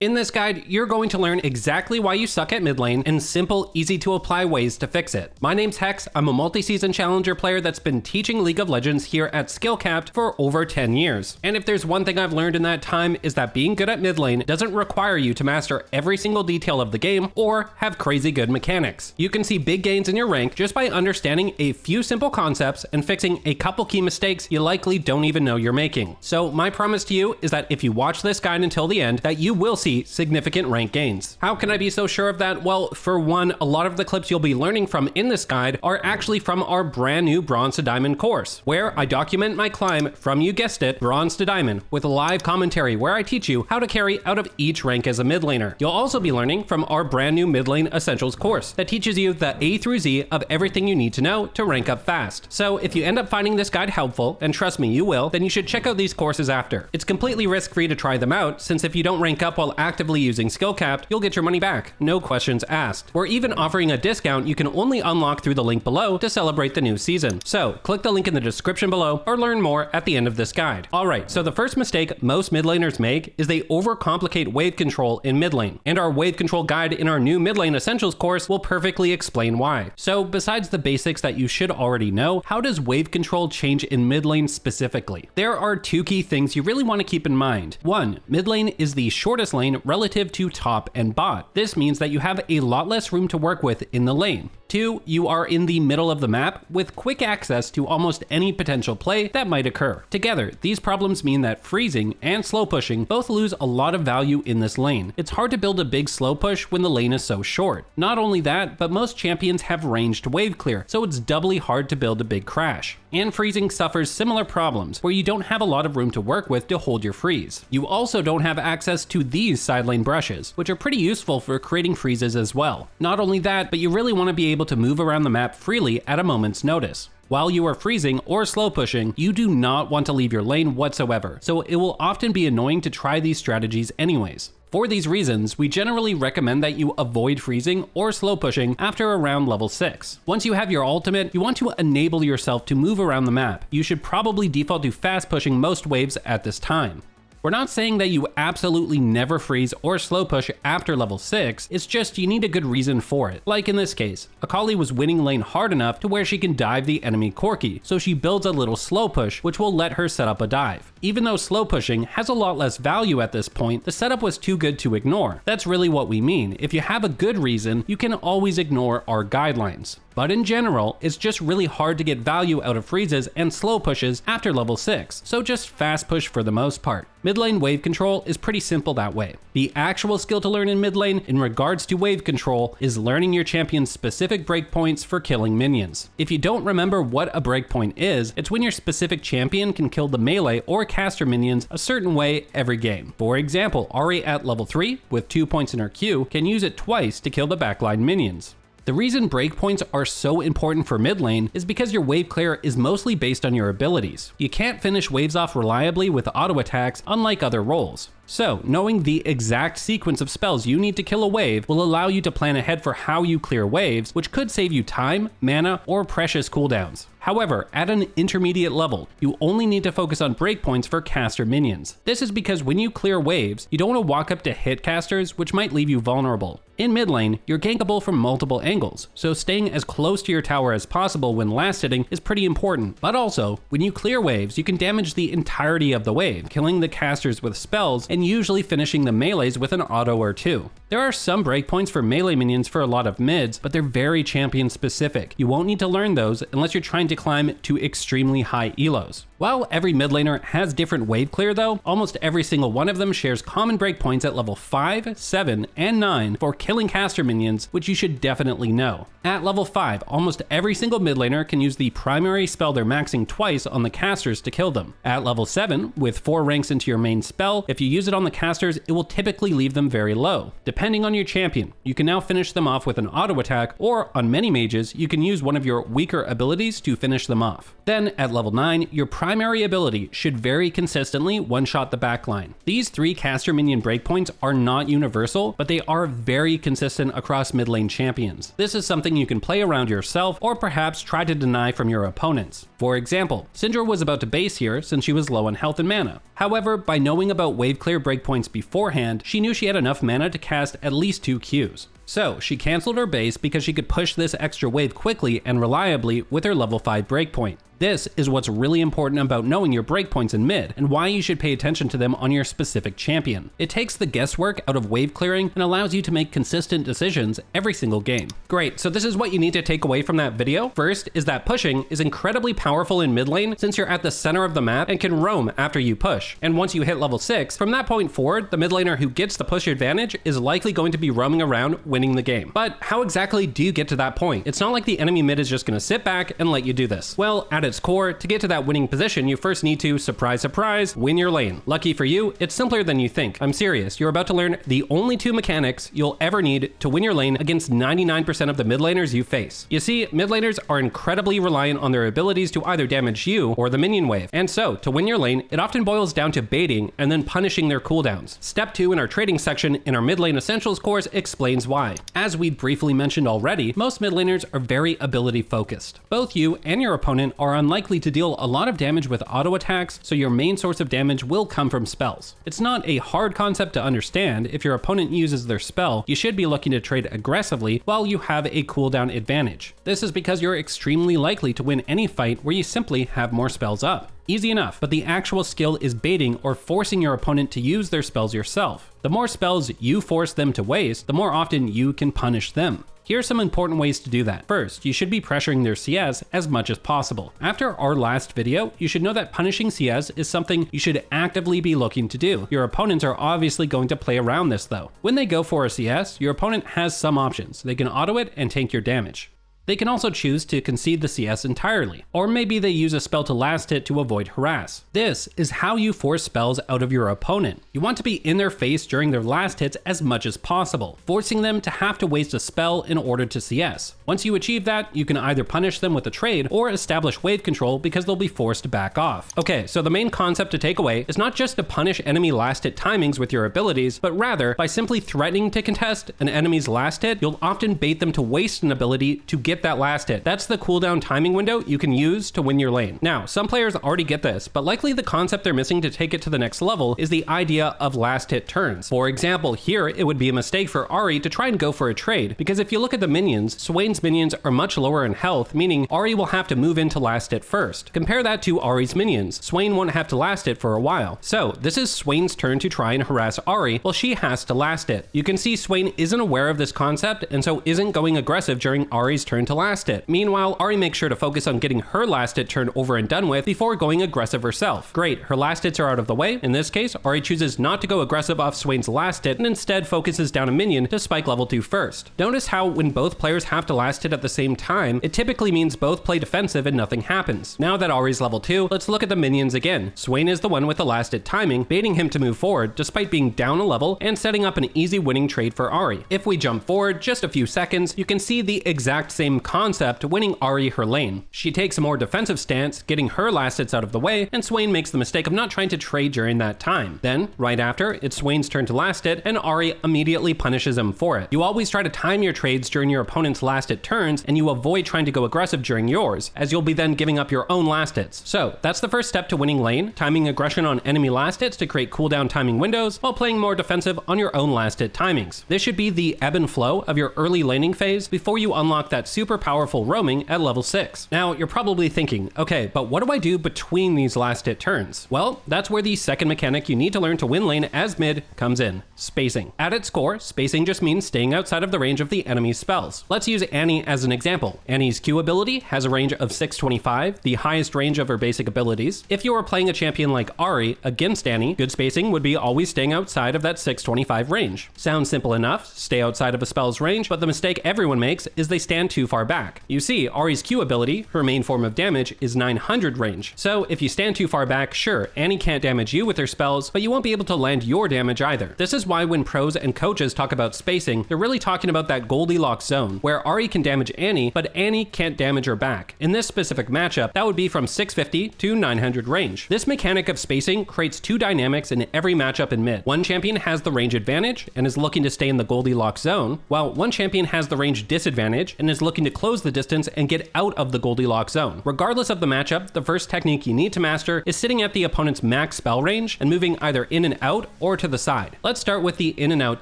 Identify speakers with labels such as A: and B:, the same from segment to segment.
A: In this guide, you're going to learn exactly why you suck at mid lane and simple, easy to apply ways to fix it. My name's Hex, I'm a multi-season challenger player that's been teaching League of Legends here at Skillcapped for over 10 years. And if there's one thing I've learned in that time is that being good at mid lane doesn't require you to master every single detail of the game or have crazy good mechanics. You can see big gains in your rank just by understanding a few simple concepts and fixing a couple key mistakes you likely don't even know you're making. So my promise to you is that if you watch this guide until the end, that you will see significant rank gains. How can I be so sure of that? Well, for one, a lot of the clips you'll be learning from in this guide are actually from our brand new Bronze to Diamond course, where I document my climb from, you guessed it, Bronze to Diamond, with live commentary where I teach you how to carry out of each rank as a mid laner. You'll also be learning from our brand new Mid Lane Essentials course that teaches you the A through Z of everything you need to know to rank up fast. So if you end up finding this guide helpful, and trust me, you will, then you should check out these courses after. It's completely risk-free to try them out, since if you don't rank up while actively using Skillcapped, you'll get your money back, no questions asked. We're even offering a discount you can only unlock through the link below to celebrate the new season. So click the link in the description below or learn more at the end of this guide. Alright, so the first mistake most mid laners make is they overcomplicate wave control in mid lane, and our wave control guide in our new Mid Lane Essentials course will perfectly explain why. So besides the basics that you should already know, how does wave control change in mid lane specifically? There are two key things you really want to keep in mind. One, mid lane is the shortest lane relative to top and bot. This means that you have a lot less room to work with in the lane. Two, you are in the middle of the map with quick access to almost any potential play that might occur. Together, these problems mean that freezing and slow pushing both lose a lot of value in this lane. It's hard to build a big slow push when the lane is so short. Not only that, but most champions have ranged wave clear, so it's doubly hard to build a big crash. And freezing suffers similar problems, where you don't have a lot of room to work with to hold your freeze. You also don't have access to these side lane brushes, which are pretty useful for creating freezes as well. Not only that, but you really want to be able to move around the map freely at a moment's notice. While you are freezing or slow pushing, you do not want to leave your lane whatsoever, so it will often be annoying to try these strategies anyways. For these reasons, we generally recommend that you avoid freezing or slow pushing after around level 6. Once you have your ultimate, you want to enable yourself to move around the map. You should probably default to fast pushing most waves at this time. We're not saying that you absolutely never freeze or slow push after level 6, it's just you need a good reason for it. Like in this case, Akali was winning lane hard enough to where she can dive the enemy Corki, so she builds a little slow push which will let her set up a dive. Even though slow pushing has a lot less value at this point, the setup was too good to ignore. That's really what we mean. If you have a good reason, you can always ignore our guidelines. But in general, it's just really hard to get value out of freezes and slow pushes after level 6, so just fast push for the most part. Mid lane wave control is pretty simple that way. The actual skill to learn in mid lane in regards to wave control is learning your champion's specific breakpoints for killing minions. If you don't remember what a breakpoint is, it's when your specific champion can kill the melee or caster minions a certain way every game. For example, Ahri at level 3 with 2 points in her Q can use it twice to kill the backline minions. The reason breakpoints are so important for mid lane is because your wave clear is mostly based on your abilities. You can't finish waves off reliably with auto attacks unlike other roles. So, knowing the exact sequence of spells you need to kill a wave will allow you to plan ahead for how you clear waves, which could save you time, mana, or precious cooldowns. However, at an intermediate level, you only need to focus on breakpoints for caster minions. This is because when you clear waves, you don't want to walk up to hit casters, which might leave you vulnerable. In mid lane, you're gankable from multiple angles, so staying as close to your tower as possible when last hitting is pretty important. But also, when you clear waves, you can damage the entirety of the wave, killing the casters with spells and usually finishing the melees with an auto or two. There are some breakpoints for melee minions for a lot of mids, but they're very champion specific. You won't need to learn those unless you're trying to climb to extremely high elos. While every mid laner has different wave clear though, almost every single one of them shares common breakpoints at level 5, 7, and 9 for killing caster minions, which you should definitely know. At level 5, almost every single mid laner can use the primary spell they're maxing twice on the casters to kill them. At level 7, with 4 ranks into your main spell, if you use it on the casters, it will typically leave them very low. Depending Depending on your champion, you can now finish them off with an auto attack, or on many mages, you can use one of your weaker abilities to finish them off. Then at level 9, your primary ability should very consistently one-shot the backline. These 3 caster minion breakpoints are not universal, but they are very consistent across mid lane champions. This is something you can play around yourself, or perhaps try to deny from your opponents. For example, Syndra was about to base here since she was low on health and mana. However, by knowing about Waveclear Breakpoints beforehand, she knew she had enough mana to cast at least 2 Qs. So she cancelled her base because she could push this extra wave quickly and reliably with her level 5 breakpoint. This is what's really important about knowing your breakpoints in mid, and why you should pay attention to them on your specific champion. It takes the guesswork out of wave clearing and allows you to make consistent decisions every single game. Great, so this is what you need to take away from that video. First is that pushing is incredibly powerful in mid lane since you're at the center of the map and can roam after you push. And once you hit level 6, from that point forward, the mid laner who gets the push advantage is likely going to be roaming around winning the game. But how exactly do you get to that point? It's not like the enemy mid is just going to sit back and let you do this. Well, at its core, to get to that winning position, you first need to, surprise, surprise, win your lane. Lucky for you, it's simpler than you think. I'm serious, you're about to learn the only 2 mechanics you'll ever need to win your lane against 99% of the mid laners you face. You see, mid laners are incredibly reliant on their abilities to either damage you or the minion wave. And so, to win your lane, it often boils down to baiting and then punishing their cooldowns. Step 2 in our trading section in our mid lane essentials course explains why. As we briefly mentioned already, most mid laners are very ability focused. Both you and your opponent are unlikely to deal a lot of damage with auto attacks, so your main source of damage will come from spells. It's not a hard concept to understand. If your opponent uses their spell, you should be looking to trade aggressively while you have a cooldown advantage. This is because you're extremely likely to win any fight where you simply have more spells up. Easy enough, but the actual skill is baiting or forcing your opponent to use their spells yourself. The more spells you force them to waste, the more often you can punish them. Here are some important ways to do that. First, you should be pressuring their CS as much as possible. After our last video, you should know that punishing CS is something you should actively be looking to do. Your opponents are obviously going to play around this though. When they go for a CS, your opponent has some options. They can auto it and tank your damage. They can also choose to concede the CS entirely, or maybe they use a spell to last hit to avoid harass. This is how you force spells out of your opponent. You want to be in their face during their last hits as much as possible, forcing them to have to waste a spell in order to CS. Once you achieve that, you can either punish them with a trade or establish wave control because they'll be forced to back off. Okay, so the main concept to take away is not just to punish enemy last hit timings with your abilities, but rather by simply threatening to contest an enemy's last hit, you'll often bait them to waste an ability to get that last hit. That's the cooldown timing window you can use to win your lane. Now, some players already get this, but likely the concept they're missing to take it to the next level is the idea of last hit turns. For example, here it would be a mistake for Ahri to try and go for a trade, because if you look at the minions, Swain's minions are much lower in health, meaning Ahri will have to move into last hit first. Compare that to Ahri's minions. Swain won't have to last hit for a while. So this is Swain's turn to try and harass Ahri while she has to last it. You can see Swain isn't aware of this concept and so isn't going aggressive during Ahri's turn to last hit. Meanwhile, Ahri makes sure to focus on getting her last hit turn over and done with before going aggressive herself. Great, her last hits are out of the way. In this case, Ahri chooses not to go aggressive off Swain's last hit and instead focuses down a minion to spike level 2 first. Notice how when both players have to last hit at the same time, it typically means both play defensive and nothing happens. Now that Ahri's level 2, let's look at the minions again. Swain is the one with the last hit timing, baiting him to move forward despite being down a level and setting up an easy winning trade for Ahri. If we jump forward just a few seconds, you can see the exact same concept winning Ahri her lane. She takes a more defensive stance, getting her last hits out of the way, and Swain makes the mistake of not trying to trade during that time. Then, right after, it's Swain's turn to last hit, and Ahri immediately punishes him for it. You always try to time your trades during your opponent's last hit turns, and you avoid trying to go aggressive during yours, as you'll be then giving up your own last hits. So, that's the first step to winning lane, timing aggression on enemy last hits to create cooldown timing windows, while playing more defensive on your own last hit timings. This should be the ebb and flow of your early laning phase before you unlock that super powerful roaming at level 6. Now, you're probably thinking, okay, but what do I do between these last hit turns? Well, that's where the second mechanic you need to learn to win lane as mid comes in: spacing. At its core, spacing just means staying outside of the range of the enemy's spells. Let's use Annie as an example. Annie's Q ability has a range of 625, the highest range of her basic abilities. If you were playing a champion like Ahri against Annie, good spacing would be always staying outside of that 625 range. Sounds simple enough, stay outside of a spell's range, but the mistake everyone makes is they stand too far back. You see, Ahri's Q ability, her main form of damage, is 900 range. So if you stand too far back, sure, Annie can't damage you with her spells, but you won't be able to land your damage either. This is why when pros and coaches talk about spacing, they're really talking about that Goldilocks zone, where Ahri can damage Annie, but Annie can't damage her back. In this specific matchup, that would be from 650 to 900 range. This mechanic of spacing creates two dynamics in every matchup in mid. One champion has the range advantage and is looking to stay in the Goldilocks zone, while one champion has the range disadvantage and is looking to close the distance and get out of the Goldilocks zone. Regardless of the matchup, the first technique you need to master is sitting at the opponent's max spell range and moving either in and out or to the side. Let's start with the in and out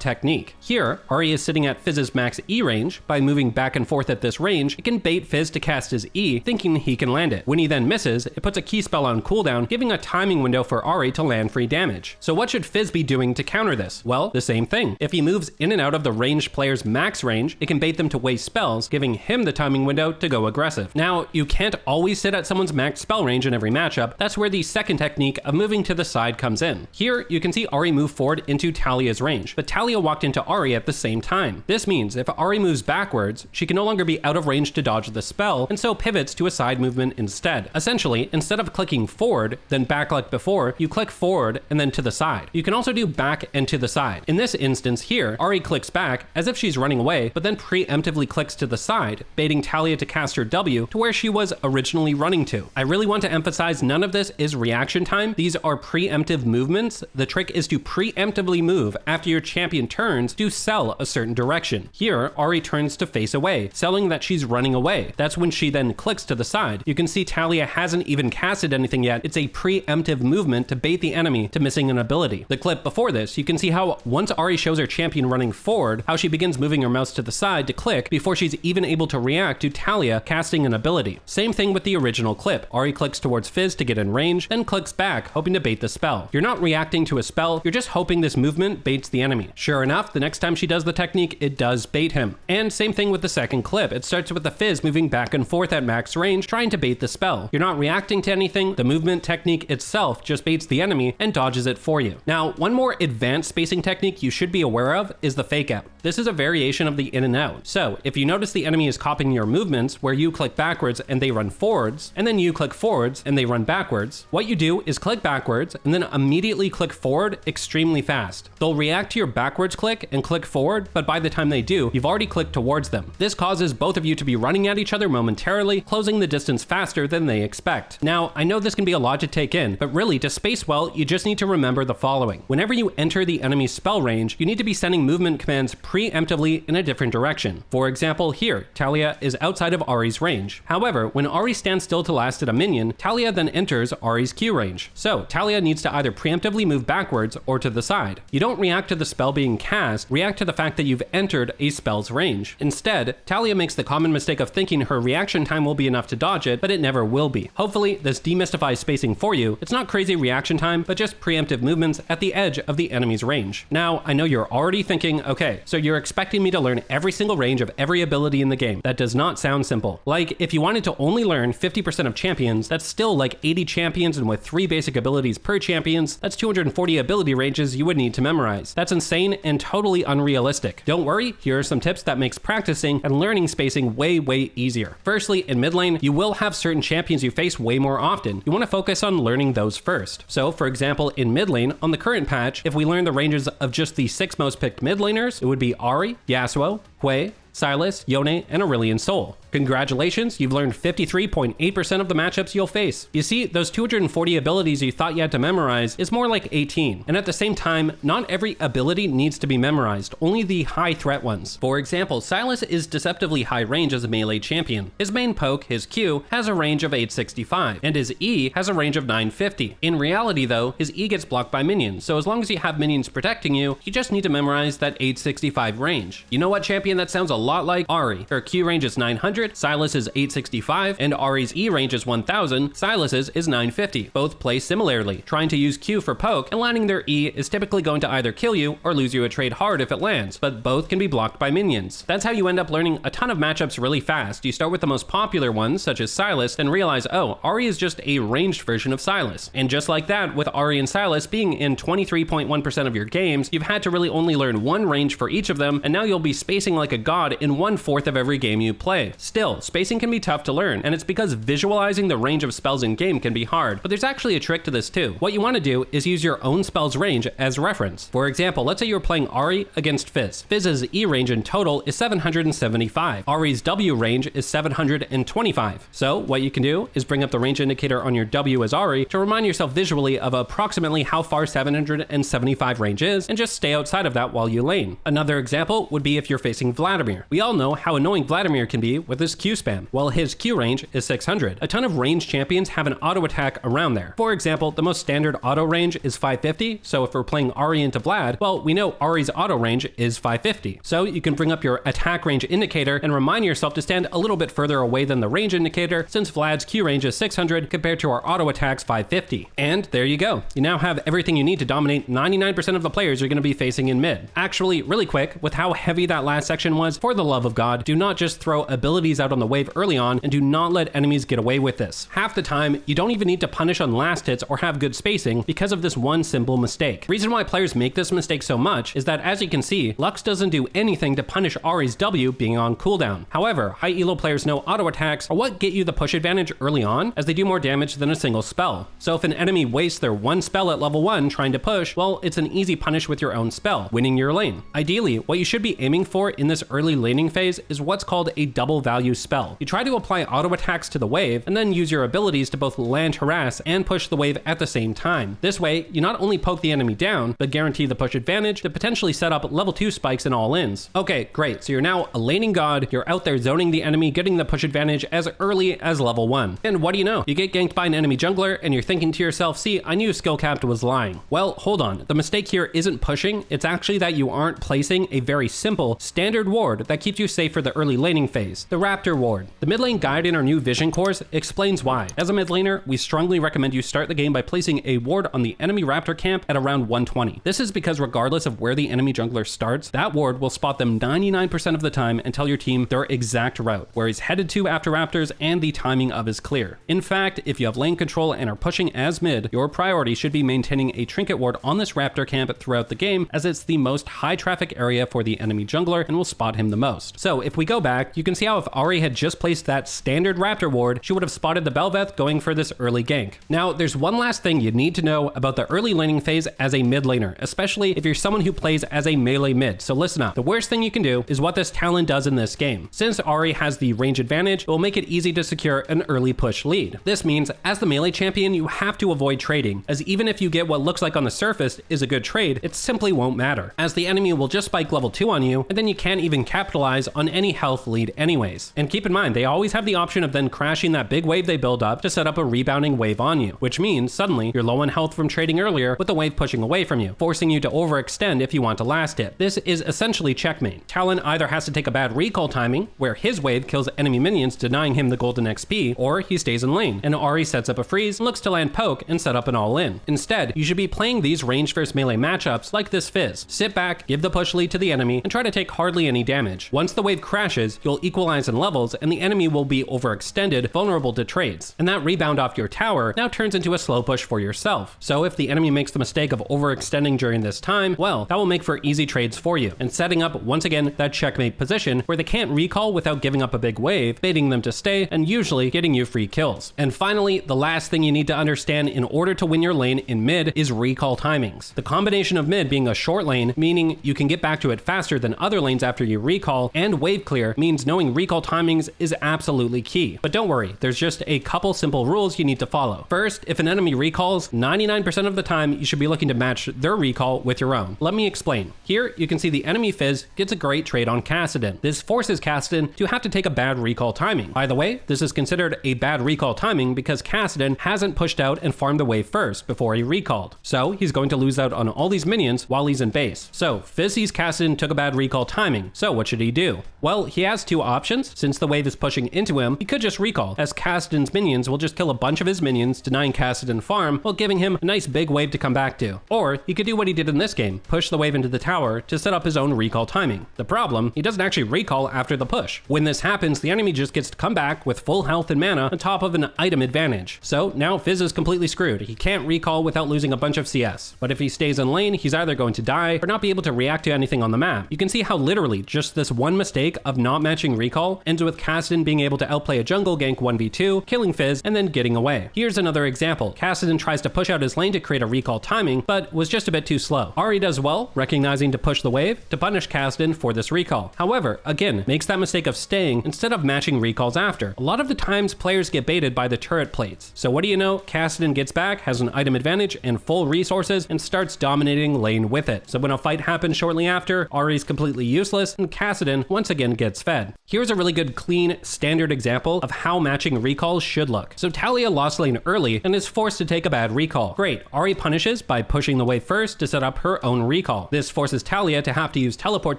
A: technique. Here, Ahri is sitting at Fizz's max E range. By moving back and forth at this range, it can bait Fizz to cast his E, thinking he can land it. When he then misses, it puts a key spell on cooldown, giving a timing window for Ahri to land free damage. So what should Fizz be doing to counter this? Well, the same thing. If he moves in and out of the ranged player's max range, it can bait them to waste spells, giving him the timing window to go aggressive. Now, you can't always sit at someone's max spell range in every matchup. That's where the second technique of moving to the side comes in. Here, you can see Ahri move forward into Talia's range, but Talia walked into Ahri at the same time. This means if Ahri moves backwards, she can no longer be out of range to dodge the spell, and so pivots to a side movement instead. Essentially, instead of clicking forward, then back like before, you click forward and then to the side. You can also do back and to the side. In this instance here, Ahri clicks back as if she's running away, but then preemptively clicks to the side, baiting Talia to cast her W to where she was originally running to. I really want to emphasize none of this is reaction time. These are preemptive movements. The trick is to preemptively move after your champion turns to sell a certain direction. Here, Ahri turns to face away, selling that she's running away. That's when she then clicks to the side. You can see Talia hasn't even casted anything yet. It's a preemptive movement to bait the enemy to missing an ability. The clip before this, you can see how once Ahri shows her champion running forward, how she begins moving her mouse to the side to click before she's even able to react to Talia casting an ability. Same thing with the original clip. Ahri clicks towards Fizz to get in range, then clicks back, hoping to bait the spell. You're not reacting to a spell, you're just hoping this movement baits the enemy. Sure enough, the next time she does the technique, it does bait him. And same thing with the second clip. It starts with the Fizz moving back and forth at max range, trying to bait the spell. You're not reacting to anything, the movement technique itself just baits the enemy and dodges it for you. Now, one more advanced spacing technique you should be aware of is the fake out. This is a variation of the in and out. So if you notice the enemy is copying your movements where you click backwards and they run forwards, and then you click forwards and they run backwards, what you do is click backwards and then immediately click forward extremely fast. They'll react to your backwards click and click forward, but by the time they do, you've already clicked towards them. This causes both of you to be running at each other momentarily, closing the distance faster than they expect. Now, I know this can be a lot to take in, but really to space well, you just need to remember the following. Whenever you enter the enemy's spell range, you need to be sending movement commands preemptively in a different direction. For example, here, Talia is outside of Ahri's range. However, when Ahri stands still to last at a minion, Talia then enters Ahri's Q range. So Talia needs to either preemptively move backwards or to the side. You don't react to the spell being cast, react to the fact that you've entered a spell's range. Instead, Talia makes the common mistake of thinking her reaction time will be enough to dodge it, but it never will be. Hopefully, this demystifies spacing for you. It's not crazy reaction time, but just preemptive movements at the edge of the enemy's range. Now, I know you're already thinking, okay, so you're expecting me to learn every single range of every ability in the game. That does not sound simple. Like, if you wanted to only learn 50% of champions, that's still like 80 champions, and with 3 basic abilities per champions, that's 240 ability ranges you would need to memorize. That's insane and totally unrealistic. Don't worry, here are some tips that makes practicing and learning spacing way easier. Firstly, in mid lane, you will have certain champions you face way more often. You want to focus on learning those first. So, for example, in mid lane, on the current patch, if we learn the ranges of just the 6 most picked mid laners, it would be Ahri, Yasuo, Hwei, Sylas, Yone, and Aurelion Sol. Congratulations, you've learned 53.8% of the matchups you'll face. You see, those 240 abilities you thought you had to memorize is more like 18. And at the same time, not every ability needs to be memorized, only the high threat ones. For example, Sylas is deceptively high range as a melee champion. His main poke, his Q, has a range of 865, and his E has a range of 950. In reality though, his E gets blocked by minions, so as long as you have minions protecting you, you just need to memorize that 865 range. You know what champion that sounds a lot like? Ahri. Her Q range is 900, Sylas is 865, and Ahri's E range is 1000, Sylas's is 950. Both play similarly, trying to use Q for poke, and landing their E is typically going to either kill you or lose you a trade hard if it lands, but both can be blocked by minions. That's how you end up learning a ton of matchups really fast. You start with the most popular ones, such as Sylas, then realize, oh, Ahri is just a ranged version of Sylas. And just like that, with Ahri and Sylas being in 23.1% of your games, you've had to really only learn one range for each of them, and now you'll be spacing like a god in 1/4 of every game you play. Still, spacing can be tough to learn, and it's because visualizing the range of spells in game can be hard, but there's actually a trick to this too. What you want to do is use your own spell's range as reference. For example, let's say you're playing Ahri against Fizz. Fizz's E range in total is 775. Ahri's W range is 725. So what you can do is bring up the range indicator on your W as Ahri to remind yourself visually of approximately how far 775 range is, and just stay outside of that while you lane. Another example would be if you're facing Vladimir. We all know how annoying Vladimir can be with his Q spam. Well, his Q range is 600. A ton of ranged champions have an auto attack around there. For example, the most standard auto range is 550, so if we're playing Ahri into Vlad, well, we know Ahri's auto range is 550. So you can bring up your attack range indicator and remind yourself to stand a little bit further away than the range indicator, since Vlad's Q range is 600 compared to our auto attack's 550. And there you go. You now have everything you need to dominate 99% of the players you're going to be facing in mid. Actually, really quick, with how heavy that last section was, for the love of God, do not just throw abilities out on the wave early on, and do not let enemies get away with this. Half the time, you don't even need to punish on last hits or have good spacing because of this one simple mistake. The reason why players make this mistake so much is that, as you can see, Lux doesn't do anything to punish Ahri's W being on cooldown. However, high elo players know auto attacks are what get you the push advantage early on, as they do more damage than a single spell. So if an enemy wastes their one spell at level 1 trying to push, well, it's an easy punish with your own spell, winning your lane. Ideally, what you should be aiming for in this early laning phase is what's called a double value spell. You try to apply auto attacks to the wave, and then use your abilities to both land harass and push the wave at the same time. This way, you not only poke the enemy down, but guarantee the push advantage to potentially set up level 2 spikes in all ins. Okay, great, so you're now a laning god, you're out there zoning the enemy, getting the push advantage as early as level 1. And what do you know? You get ganked by an enemy jungler, and you're thinking to yourself, see, I knew skill capped was lying. Well, hold on, the mistake here isn't pushing, it's actually that you aren't placing a very simple, standard ward that keeps you safe for the early laning phase, the Raptor Ward. The mid lane guide in our new vision course explains why. As a mid laner, we strongly recommend you start the game by placing a ward on the enemy Raptor camp at around 120. This is because regardless of where the enemy jungler starts, that ward will spot them 99% of the time and tell your team their exact route, where he's headed to after Raptors, and the timing of his clear. In fact, if you have lane control and are pushing as mid, your priority should be maintaining a trinket ward on this Raptor camp throughout the game, as it's the most high traffic area for the enemy jungler and will spot him the most. So if we go back, you can see how if Ahri had just placed that standard Raptor ward, she would have spotted the Bel'Veth going for this early gank. Now, there's one last thing you need to know about the early laning phase as a mid laner, especially if you're someone who plays as a melee mid. So listen up. The worst thing you can do is what this talent does in this game. Since Ahri has the range advantage, it will make it easy to secure an early push lead. This means, as the melee champion, you have to avoid trading, as even if you get what looks like on the surface is a good trade, it simply won't matter, as the enemy will just spike level 2 on you, and then you can't even capitalize on any health lead anyways. And keep in mind, they always have the option of then crashing that big wave they build up to set up a rebounding wave on you, which means suddenly you're low on health from trading earlier with the wave pushing away from you, forcing you to overextend if you want to last it. This is essentially checkmate. Talon either has to take a bad recall timing, where his wave kills enemy minions denying him the golden XP, or he stays in lane, and Ahri sets up a freeze and looks to land poke and set up an all-in. Instead, you should be playing these range versus melee matchups like this Fizz. Sit back, give the push lead to the enemy, and try to take hardly any damage. Once the wave crashes, you'll equalize in levels, and the enemy will be overextended, vulnerable to trades. And that rebound off your tower now turns into a slow push for yourself. So if the enemy makes the mistake of overextending during this time, well, that will make for easy trades for you, and setting up, once again, that checkmate position where they can't recall without giving up a big wave, baiting them to stay, and usually getting you free kills. And finally, the last thing you need to understand in order to win your lane in mid is recall timings. The combination of mid being a short lane, meaning you can get back to it faster than other lanes after you recall, and wave clear means knowing recall timings is absolutely key. But don't worry, there's just a couple simple rules you need to follow. First, if an enemy recalls, 99% of the time you should be looking to match their recall with your own. Let me explain. Here, you can see the enemy Fizz gets a great trade on Kassadin. This forces Kassadin to have to take a bad recall timing. By the way, this is considered a bad recall timing because Kassadin hasn't pushed out and farmed the wave first before he recalled. So he's going to lose out on all these minions while he's in base. So Fizz sees Kassadin took a bad recall timing. So what should he do? Well, he has two options. Since the wave is pushing into him, he could just recall, as Kassadin's minions will just kill a bunch of his minions, denying Kassadin farm while giving him a nice big wave to come back to. Or he could do what he did in this game, push the wave into the tower to set up his own recall timing. The problem, he doesn't actually recall after the push. When this happens, the enemy just gets to come back with full health and mana on top of an item advantage. So now Fizz is completely screwed. He can't recall without losing a bunch of CS. But if he stays in lane, he's either going to die or not be able to react to anything on the map. You can see how literally just this one mistake of not matching recall recall ends with Kassadin being able to outplay a jungle gank 1v2, killing Fizz, and then getting away. Here's another example. Kassadin tries to push out his lane to create a recall timing, but was just a bit too slow. Ahri does well, recognizing to push the wave to punish Kassadin for this recall. However, again, makes that mistake of staying instead of matching recalls after. A lot of the times players get baited by the turret plates. So what do you know? Kassadin gets back, has an item advantage and full resources, and starts dominating lane with it. So when a fight happens shortly after, Ahri's completely useless, and Kassadin once again gets fed. Here's a really good, clean, standard example of how matching recalls should look. So Taliyah lost lane early and is forced to take a bad recall. Great, Ahri punishes by pushing the wave first to set up her own recall. This forces Taliyah to have to use teleport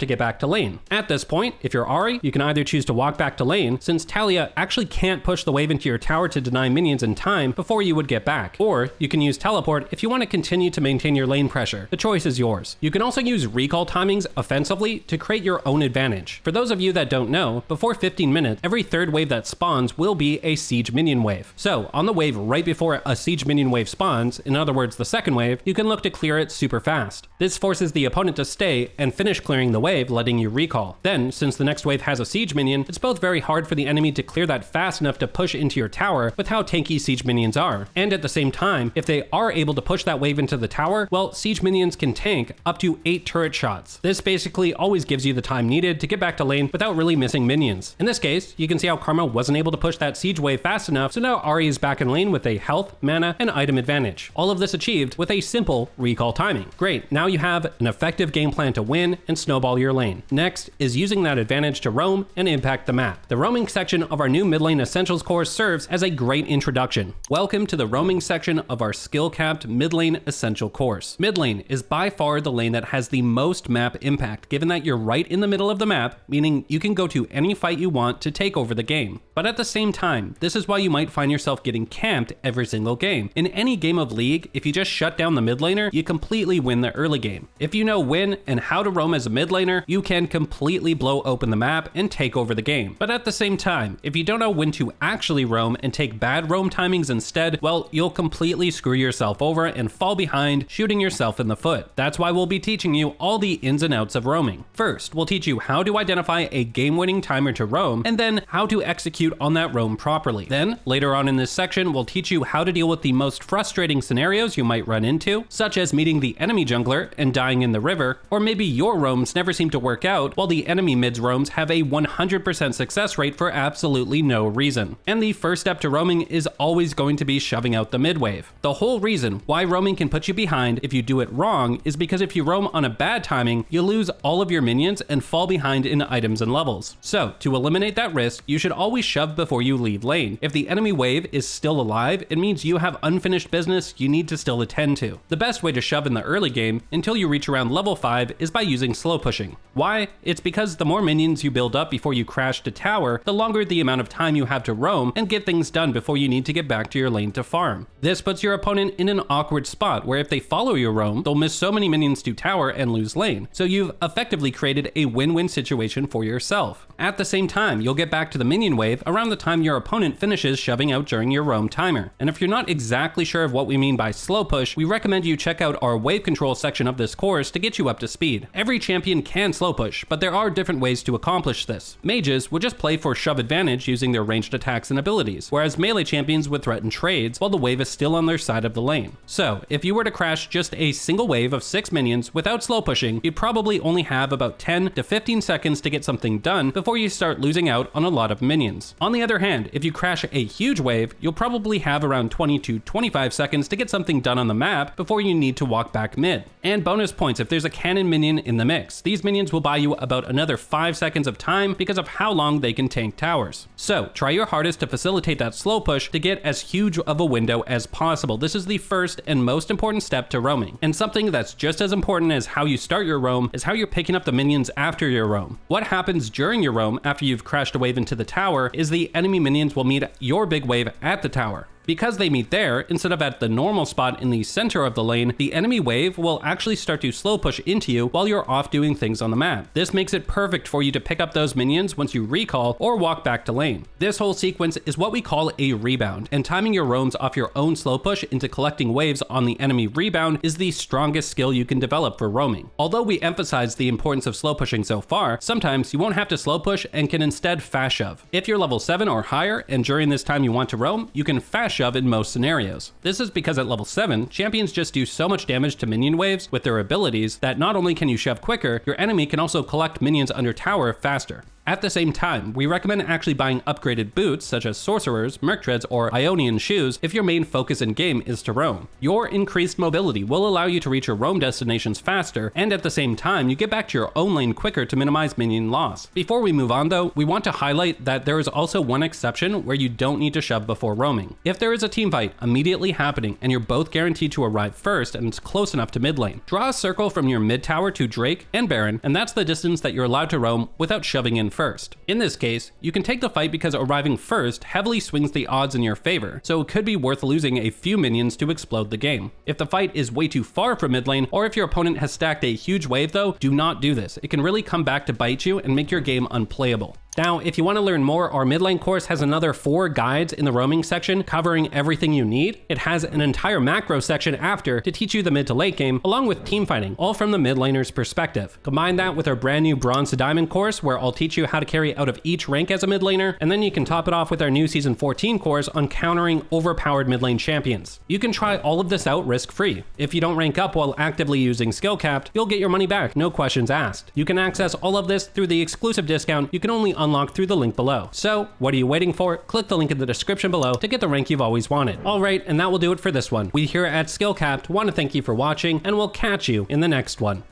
A: to get back to lane. At this point, if you're Ahri, you can either choose to walk back to lane, since Taliyah actually can't push the wave into your tower to deny minions in time before you would get back. Or you can use teleport if you want to continue to maintain your lane pressure. The choice is yours. You can also use recall timings offensively to create your own advantage. For those of you that don't know, before 15 minutes, every third wave that spawns will be a siege minion wave. So on the wave right before a siege minion wave spawns, in other words the second wave, you can look to clear it super fast. This forces the opponent to stay and finish clearing the wave, letting you recall. Then, since the next wave has a siege minion, it's both very hard for the enemy to clear that fast enough to push into your tower with how tanky siege minions are. And at the same time, if they are able to push that wave into the tower, well, siege minions can tank up to 8 turret shots. This basically always gives you the time needed to get back to lane without really missing minions. In this case, you can see how Karma wasn't able to push that siege wave fast enough, so now Ahri is back in lane with a health, mana, and item advantage. All of this achieved with a simple recall timing. Great, now you have an effective game plan to win and snowball your lane. Next is using that advantage to roam and impact the map. The roaming section of our new mid lane essentials course serves as a great introduction. Welcome to the roaming section of our skill-capped mid lane essential course. Mid lane is by far the lane that has the most map impact, given that you're right in the middle of the map, meaning you can go to any fight you want to take over the game. But at the same time, this is why you might find yourself getting camped every single game. In any game of League, if you just shut down the mid laner, you completely win the early game. If you know when and how to roam as a mid laner, you can completely blow open the map and take over the game. But at the same time, if you don't know when to actually roam and take bad roam timings instead, well, you'll completely screw yourself over and fall behind, shooting yourself in the foot. That's why we'll be teaching you all the ins and outs of roaming. First, we'll teach you how to identify a game-winning timer to roam, and then how to execute on that roam properly. Then, later on in this section, we'll teach you how to deal with the most frustrating scenarios you might run into, such as meeting the enemy jungler and dying in the river, or maybe your roams never seem to work out while the enemy mid's roams have a 100% success rate for absolutely no reason. And the first step to roaming is always going to be shoving out the mid wave. The whole reason why roaming can put you behind if you do it wrong is because if you roam on a bad timing, you lose all of your minions and fall behind in items and levels. So, to eliminate that risk, you should always shove before you leave lane. If the enemy wave is still alive, it means you have unfinished business you need to still attend to. The best way to shove in the early game, until you reach around level 5, is by using slow pushing. Why? It's because the more minions you build up before you crash to tower, the longer the amount of time you have to roam and get things done before you need to get back to your lane to farm. This puts your opponent in an awkward spot where if they follow your roam, they'll miss so many minions to tower and lose lane. So you've effectively created a win-win situation for yourself. At the same time, you'll get back to the minion wave around the time your opponent finishes shoving out during your roam timer. And if you're not exactly sure of what we mean by slow push, we recommend you check out our wave control section of this course to get you up to speed. Every champion can slow push, but there are different ways to accomplish this. Mages would just play for shove advantage using their ranged attacks and abilities, whereas melee champions would threaten trades while the wave is still on their side of the lane. So, if you were to crash just a single wave of 6 minions without slow pushing, you'd probably only have about 10 to 15 seconds to get something done before you start losing out on a lot of minions. On the other hand, if you crash a huge wave, you'll probably have around 20 to 25 seconds to get something done on the map before you need to walk back mid. And bonus points if there's a cannon minion in the mix. These minions will buy you about another 5 seconds of time because of how long they can tank towers. So, try your hardest to facilitate that slow push to get as huge of a window as possible. This is the first and most important step to roaming. And something that's just as important as how you start your roam is how you're picking up the minions after your roam. What happens during your roam after you've crashed a wave into the tower is the enemy minions will meet your big wave at the tower. Because they meet there, instead of at the normal spot in the center of the lane, the enemy wave will actually start to slow push into you while you're off doing things on the map. This makes it perfect for you to pick up those minions once you recall or walk back to lane. This whole sequence is what we call a rebound, and timing your roams off your own slow push into collecting waves on the enemy rebound is the strongest skill you can develop for roaming. Although we emphasize the importance of slow pushing so far, sometimes you won't have to slow push and can instead fast shove. If you're level 7 or higher and during this time you want to roam, you can fast shove in most scenarios. This is because at level 7, champions just do so much damage to minion waves with their abilities that not only can you shove quicker, your enemy can also collect minions under tower faster. At the same time, we recommend actually buying upgraded boots such as Sorcerer's, Merc Treads, or Ionian shoes if your main focus in game is to roam. Your increased mobility will allow you to reach your roam destinations faster, and at the same time, you get back to your own lane quicker to minimize minion loss. Before we move on though, we want to highlight that there is also one exception where you don't need to shove before roaming. If there is a team fight immediately happening and you're both guaranteed to arrive first and it's close enough to mid lane, draw a circle from your mid tower to Drake and Baron, and that's the distance that you're allowed to roam without shoving in first. In this case, you can take the fight because arriving first heavily swings the odds in your favor, so it could be worth losing a few minions to explode the game. If the fight is way too far from mid lane, or if your opponent has stacked a huge wave though, do not do this. It can really come back to bite you and make your game unplayable. Now, if you want to learn more, our mid lane course has another 4 guides in the roaming section covering everything you need. It has an entire macro section after to teach you the mid to late game, along with team fighting, all from the mid laner's perspective. Combine that with our brand new bronze to diamond course, where I'll teach you how to carry out of each rank as a mid laner, and then you can top it off with our new season 14 course on countering overpowered mid lane champions. You can try all of this out risk-free. If you don't rank up while actively using skill capped, you'll get your money back, no questions asked. You can access all of this through the exclusive discount you can only unlock through the link below. So what are you waiting for? Click the link in the description below to get the rank you've always wanted. Alright, and that will do it for this one. We here at Skill Capped want to thank you for watching, and we'll catch you in the next one.